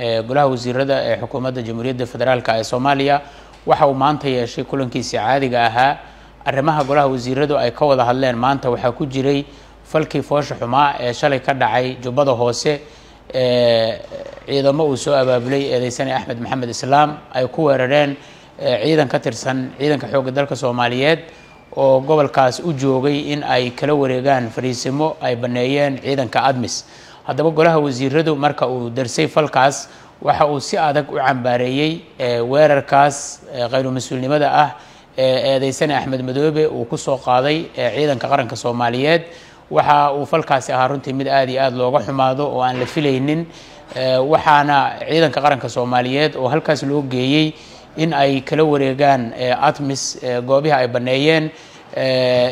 golaha wasiirada ee xukuumadda Jamhuuriyadda Federaalka ee Soomaaliya waxa uu maanta yeeshay kulankiisa caadiga ahaa arrimaha golaha wasiiradu ay ka wada hadleen maanta waxa ku jiray falkii foosha xumaa ee shalay ka dhacay Jubbada Hoose ciidamo uu soo abaabulay eedeysan Axmed Maxamed Islaam ay ku weerareen ciidan ka tirsan ciidanka xoogga dalka Soomaaliyeed oo gobolkaas u joogay in ay kala wareegaan fariisimo ay baneeyeen ciidanka ADMIS haddaba golaha wasiiradu marka uu darsay falkaas waxa uu si adag u cambaareeyay weerarkaas qaylo mas'uulnimada ah eedeysan Axmed Madoobe uu ku soo qaaday ciidanka qaranka Soomaaliyeed waxa uu falkaasi ahaa runtii mid aad iyo aad looga xumaado oo aan la filaynin waxaana ciidanka qaranka Soomaaliyeed oo halkaas loo geeyay in ay kala wareegaan ADMIS goobaha ay baneeyeen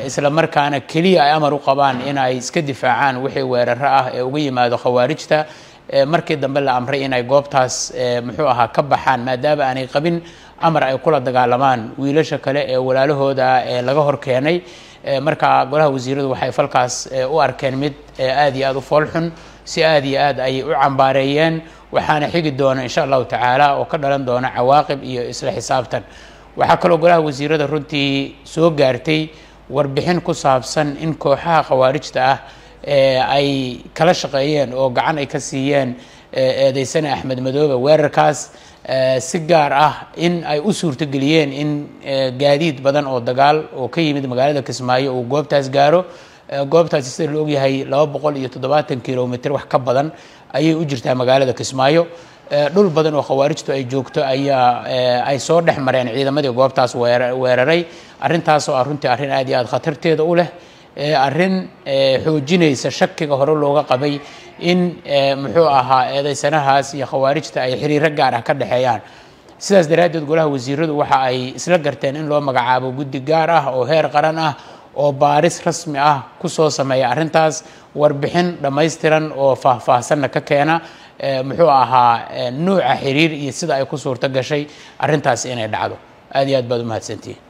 isla markaana kaliya ay amar u qabaan in ay iska difaacaan wixii weerar ah ee uga yimaado khawaarijta markii dambe la amray in ay goobtaas muxuu ahaa ka baxaan maadaama aanay qabin amar ay kula dagaalamaan wiilasha kale ee walaalahooda ee laga hor keenay marka golaha wasiiradu waxay falkaas u arkeen mid aad iyo aad u foolxun si aad iyo aad ay u cambaareeyeen waxaana xigi doona insha Allah tacaala oo ka dhalan doona cawaaqib iyo isla xisaabtan waxa kale oo golaha wasiirada runtii soo gaartay warbixin ku saabsan in kooxaha khawaarijta ah ay kala shaqeeyeen oo gacan ay ka siiyeen eedeysan Axmed Madoobe weerarkaas si gaar ah in ay u suurto galiyeen in gaadiid badan oo dagaal oo ka yimid magaalada Kismaayo oo goobtaas gaaro goobtaas sida loo ogyahay 270 kilomitir wax ka badan ayay u jirtaa magaalada Kismaayo dhul badan oo khawaarijtu ay joogto ay soo dhaxmareen ciidamadii goobtaas weeraray arintaas oo runtii arin aad iyo aad khatarteeda u leh arin xoojinaysa shakiga hore looga qabay in muxuu ahaa eedeysanahaas iyo khawaarijta ay xiriir gaar ah ka dhaxeeyaan sidaas daraadeed golaha wasiiradu waxa ay isla garteen in loo magacaabo guddi gaar ah oo heer qaran ah oo baaris rasmi ah ku soo sameeya arintaas warbixin dhameystiran oo faahfaahsan ka keena muxuu ahaa nooca xiriir iyo sida ay ku suurto gashay arintaas inay dhacdo aad iyo aad baad u mahadsantihiin